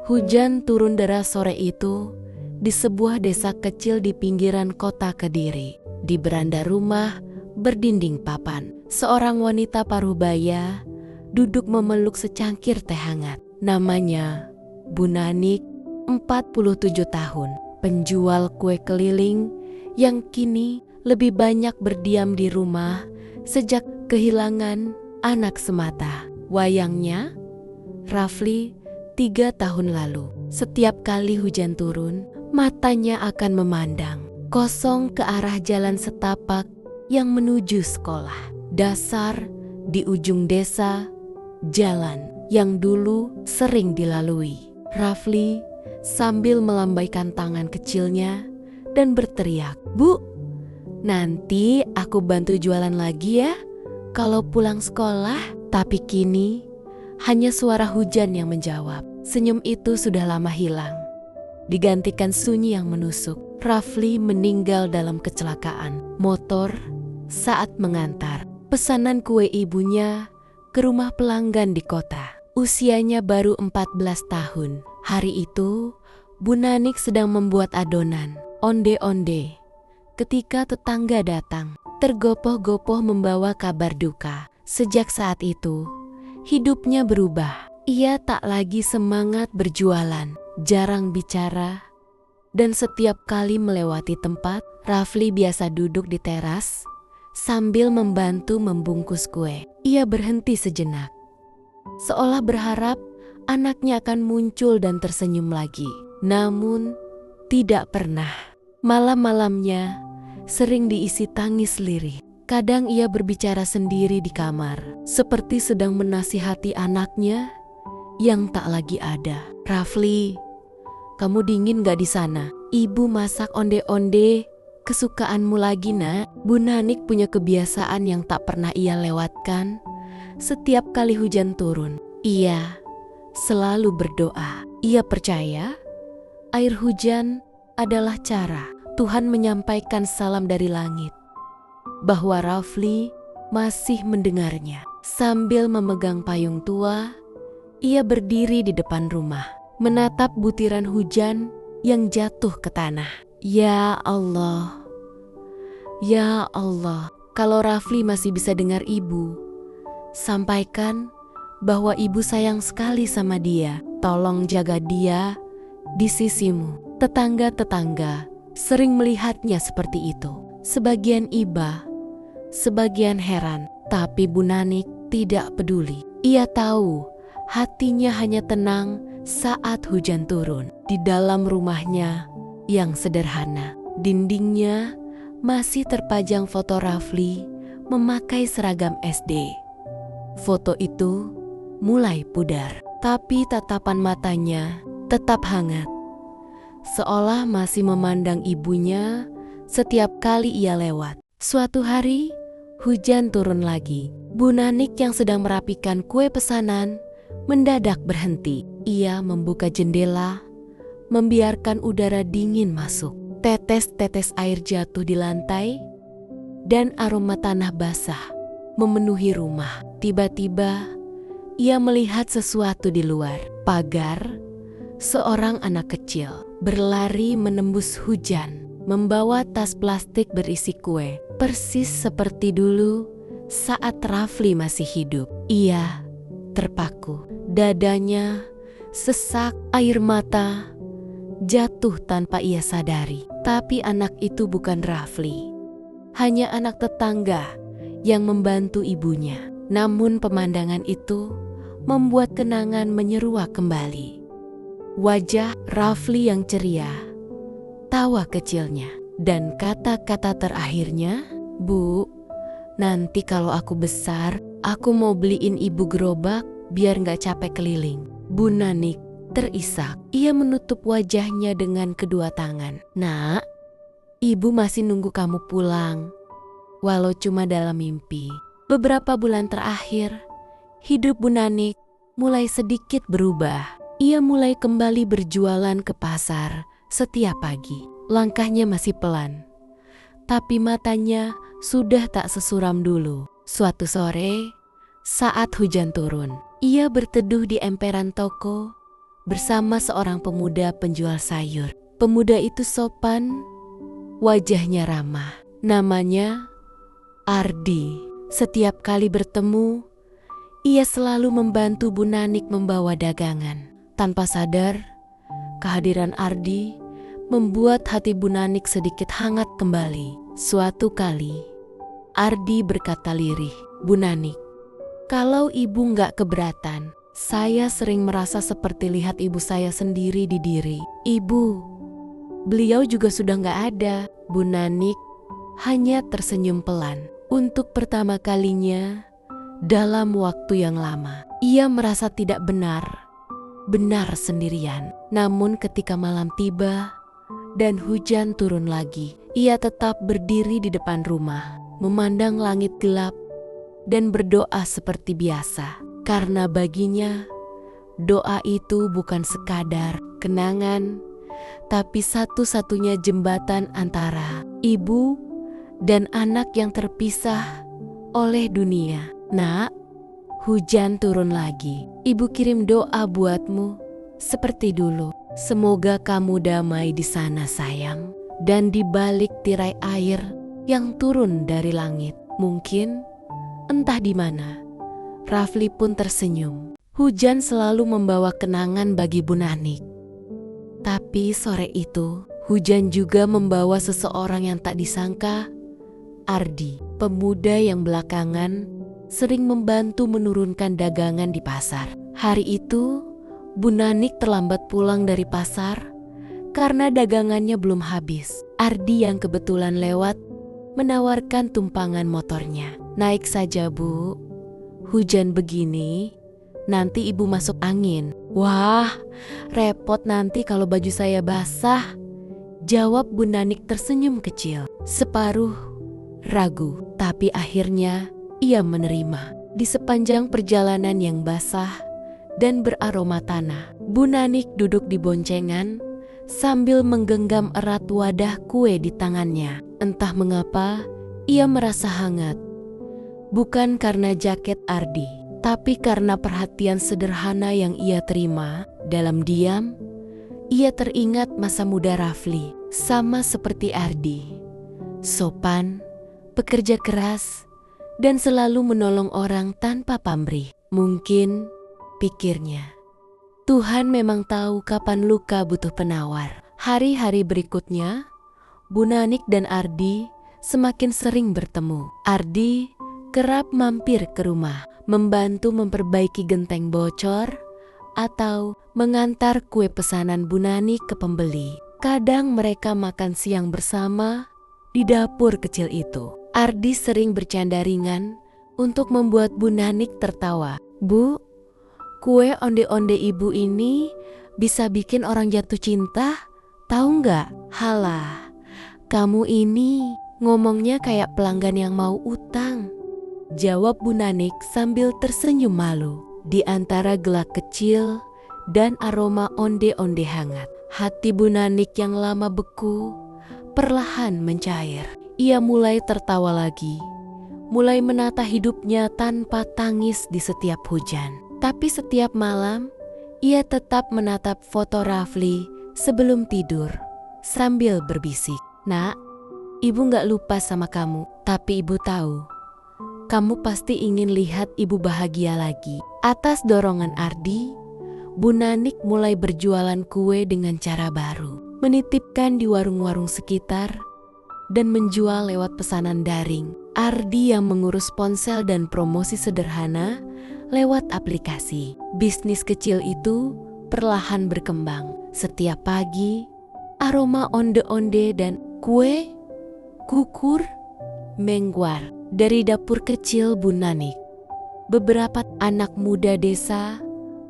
Hujan turun deras sore itu di sebuah desa kecil di pinggiran kota Kediri. Di beranda rumah berdinding papan, seorang wanita parubaya duduk memeluk secangkir teh hangat. Namanya Bu Nanik, 47 tahun, penjual kue keliling yang kini lebih banyak berdiam di rumah sejak kehilangan anak semata, wayangnya Rafli 3 tahun lalu. Setiap kali hujan turun, matanya akan memandang kosong ke arah jalan setapak yang menuju sekolah dasar di ujung desa, jalan yang dulu sering dilalui. Rafli sambil melambaikan tangan kecilnya dan berteriak, "Bu, nanti aku bantu jualan lagi ya kalau pulang sekolah." Tapi kini hanya suara hujan yang menjawab. Senyum itu sudah lama hilang, digantikan sunyi yang menusuk. Rafli meninggal dalam kecelakaan motor saat mengantar pesanan kue ibunya ke rumah pelanggan di kota. Usianya baru 14 tahun. Hari itu, Bu Nanik sedang membuat adonan onde-onde ketika tetangga datang, tergopoh-gopoh membawa kabar duka. Sejak saat itu, hidupnya berubah. Ia tak lagi semangat berjualan, jarang bicara, dan setiap kali melewati tempat, Rafli biasa duduk di teras sambil membantu membungkus kue. Ia berhenti sejenak, seolah berharap anaknya akan muncul dan tersenyum lagi. Namun, tidak pernah. Malam-malamnya sering diisi tangis lirih. Kadang ia berbicara sendiri di kamar, seperti sedang menasihati anaknya yang tak lagi ada. "Rafli, kamu dingin gak di sana? Ibu masak onde-onde kesukaanmu lagi, Nak." Bu Nanik punya kebiasaan yang tak pernah ia lewatkan. Setiap kali hujan turun, ia selalu berdoa. Ia percaya air hujan adalah cara Tuhan menyampaikan salam dari langit, bahwa Rafli masih mendengarnya. Sambil memegang payung tua, ia berdiri di depan rumah, menatap butiran hujan yang jatuh ke tanah. Ya Allah, ya Allah, kalau Rafli masih bisa dengar ibu, sampaikan bahwa ibu sayang sekali sama dia. Tolong jaga dia di sisimu. Tetangga-tetangga sering melihatnya seperti itu. Sebagian iba, sebagian heran, tapi Bu Nanik tidak peduli. Ia tahu hatinya hanya tenang saat hujan turun. Di dalam rumahnya yang sederhana, dindingnya masih terpajang foto Rafli memakai seragam SD. Foto itu mulai pudar, tapi tatapan matanya tetap hangat, seolah masih memandang ibunya setiap kali ia lewat. Suatu hari, hujan turun lagi. Bu Nanik yang sedang merapikan kue pesanan mendadak berhenti. Ia membuka jendela, membiarkan udara dingin masuk. Tetes-tetes air jatuh di lantai, dan aroma tanah basah memenuhi rumah. Tiba-tiba, ia melihat sesuatu di luar pagar. Seorang anak kecil berlari menembus hujan, membawa tas plastik berisi kue, persis seperti dulu saat Rafli masih hidup. Ia terpaku, dadanya sesak, air mata jatuh tanpa ia sadari. Tapi anak itu bukan Rafli, hanya anak tetangga yang membantu ibunya. Namun pemandangan itu membuat kenangan menyeruak kembali. Wajah Rafli yang ceria, tawa kecilnya, dan kata-kata terakhirnya, "Bu, nanti kalau aku besar, aku mau beliin ibu gerobak biar gak capek keliling." Bu Nanik terisak. Ia menutup wajahnya dengan kedua tangan. "Nak, ibu masih nunggu kamu pulang, walau cuma dalam mimpi." Beberapa bulan terakhir, hidup Bu Nanik mulai sedikit berubah. Ia mulai kembali berjualan ke pasar setiap pagi. Langkahnya masih pelan, tapi matanya sudah tak sesuram dulu. Suatu sore, saat hujan turun, ia berteduh di emperan toko bersama seorang pemuda penjual sayur. Pemuda itu sopan, wajahnya ramah. Namanya Ardi. Setiap kali bertemu, ia selalu membantu Bu Nanik membawa dagangan. Tanpa sadar, kehadiran Ardi membuat hati Bu Nanik sedikit hangat kembali. Suatu kali, Ardi berkata lirih, "Bu Nanik, kalau ibu nggak keberatan, saya sering merasa seperti lihat ibu saya sendiri di diri. Ibu, beliau juga sudah nggak ada." Bu Nanik hanya tersenyum pelan. Untuk pertama kalinya dalam waktu yang lama, ia merasa tidak benar sendirian. Namun ketika malam tiba dan hujan turun lagi, ia tetap berdiri di depan rumah, memandang langit gelap dan berdoa seperti biasa. Karena baginya, doa itu bukan sekadar kenangan, tapi satu-satunya jembatan antara ibu dan anak yang terpisah oleh dunia. "Nak, hujan turun lagi. Ibu kirim doa buatmu seperti dulu. Semoga kamu damai di sana sayang, dan di balik tirai air yang turun dari langit. Mungkin entah di mana." Rafli pun tersenyum. Hujan selalu membawa kenangan bagi Bu Nanik. Tapi sore itu, hujan juga membawa seseorang yang tak disangka, Ardi, pemuda yang belakangan sering membantu menurunkan dagangan di pasar. Hari itu, Bu Nanik terlambat pulang dari pasar karena dagangannya belum habis. Ardi yang kebetulan lewat menawarkan tumpangan motornya. "Naik saja, Bu. Hujan begini, nanti ibu masuk angin." "Wah, repot nanti kalau baju saya basah," jawab Bu Nanik tersenyum kecil. Separuh ragu, tapi akhirnya ia menerima. Di sepanjang perjalanan yang basah dan beraroma tanah, Bu Nanik duduk di boncengan sambil menggenggam erat wadah kue di tangannya. Entah mengapa, ia merasa hangat. Bukan karena jaket Ardi, tapi karena perhatian sederhana yang ia terima. Dalam diam, ia teringat masa muda Rafli, sama seperti Ardi. Sopan, pekerja keras, dan selalu menolong orang tanpa pamrih. Mungkin, pikirnya, Tuhan memang tahu kapan luka butuh penawar. Hari-hari berikutnya, Bu Nanik dan Ardi semakin sering bertemu. Ardi kerap mampir ke rumah, membantu memperbaiki genteng bocor atau mengantar kue pesanan Bu Nanik ke pembeli. Kadang mereka makan siang bersama di dapur kecil itu. Ardi sering bercanda ringan untuk membuat Bu Nanik tertawa. "Bu, kue onde-onde ibu ini bisa bikin orang jatuh cinta, tahu nggak?" "Halah, kamu ini ngomongnya kayak pelanggan yang mau utang," jawab Bu Nanik sambil tersenyum malu. Di antara gelak kecil dan aroma onde-onde hangat, hati Bu Nanik yang lama beku perlahan mencair. Ia mulai tertawa lagi, mulai menata hidupnya tanpa tangis di setiap hujan. Tapi setiap malam, ia tetap menatap foto Rafli sebelum tidur sambil berbisik, "Nak, ibu gak lupa sama kamu, tapi ibu tahu kamu pasti ingin lihat ibu bahagia lagi." Atas dorongan Ardi, Bu Nanik mulai berjualan kue dengan cara baru, menitipkan di warung-warung sekitar dan menjual lewat pesanan daring. Ardi yang mengurus ponsel dan promosi sederhana lewat aplikasi. Bisnis kecil itu perlahan berkembang. Setiap pagi, aroma onde-onde dan kue kukur menguar dari dapur kecil Bu Nanik. Beberapa anak muda desa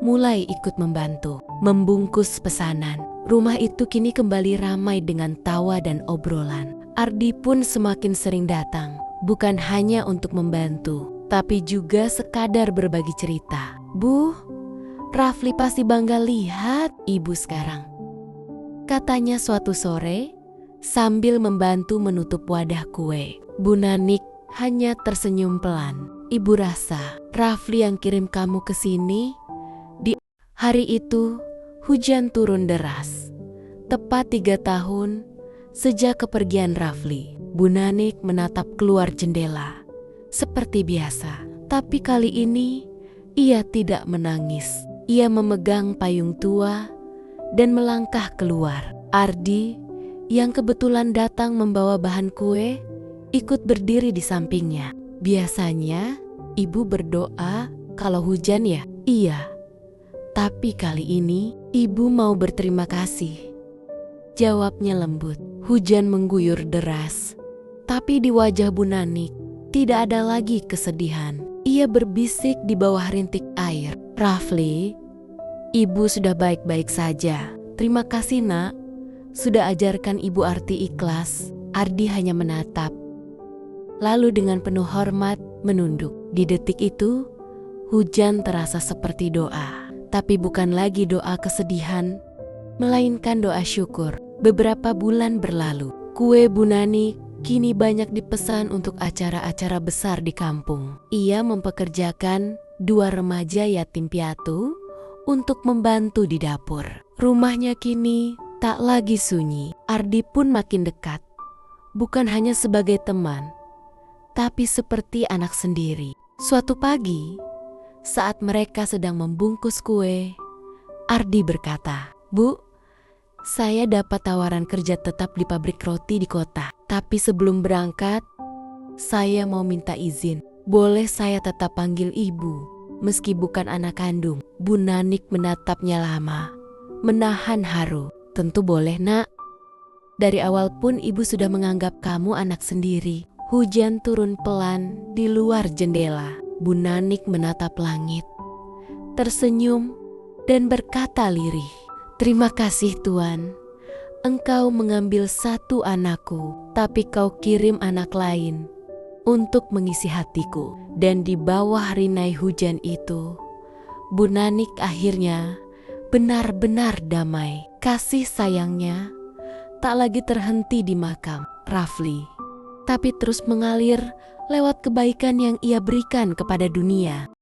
mulai ikut membantu membungkus pesanan. Rumah itu kini kembali ramai dengan tawa dan obrolan. Ardi pun semakin sering datang, bukan hanya untuk membantu, tapi juga sekadar berbagi cerita. "Bu, Rafli pasti bangga lihat ibu sekarang," katanya suatu sore sambil membantu menutup wadah kue. Bu Nanik hanya tersenyum pelan. "Ibu rasa Rafli yang kirim kamu ke sini?" Di hari itu, Hujan turun deras. Tepat 3 tahun sejak kepergian Rafli. Bu Nanik menatap keluar jendela. Seperti biasa. Tapi kali ini ia tidak menangis. Ia memegang payung tua dan melangkah keluar. Ardi yang kebetulan datang membawa bahan kue ikut berdiri di sampingnya. Biasanya ibu berdoa kalau hujan ya? Iya. Tapi kali ini ibu mau berterima kasih. Jawabnya lembut. Hujan mengguyur deras. Tapi di wajah Bu Nanik tidak ada lagi kesedihan. Ia berbisik di bawah rintik air. Rafli, ibu sudah baik-baik saja. Terima kasih nak. Sudah ajarkan ibu arti ikhlas. Ardi hanya menatap. Lalu dengan penuh hormat menunduk. Di detik itu, hujan terasa seperti doa. Tapi bukan lagi doa kesedihan, melainkan doa syukur. Beberapa bulan berlalu. Kue Bu Nanik kini banyak dipesan untuk acara-acara besar di kampung. Ia mempekerjakan 2 remaja yatim piatu untuk membantu di dapur. Rumahnya kini tak lagi sunyi. Ardi pun makin dekat. Bukan hanya sebagai teman, tapi seperti anak sendiri. Suatu pagi, saat mereka sedang membungkus kue, Ardi berkata, "Bu, saya dapat tawaran kerja tetap di pabrik roti di kota. Tapi sebelum berangkat, saya mau minta izin. Boleh saya tetap panggil ibu, meski bukan anak kandung?" Bu Nanik menatapnya lama, menahan haru. "Tentu boleh nak. Dari awal pun ibu sudah menganggap kamu anak sendiri." Hujan turun pelan di luar jendela. Bu Nanik menatap langit, tersenyum dan berkata lirih, "Terima kasih Tuan. Engkau mengambil 1 anakku, tapi kau kirim anak lain untuk mengisi hatiku." Dan di bawah rinai hujan itu, Bu Nanik akhirnya benar-benar damai. Kasih sayangnya tak lagi terhenti di makam Rafli, tapi terus mengalir lewat kebaikan yang ia berikan kepada dunia.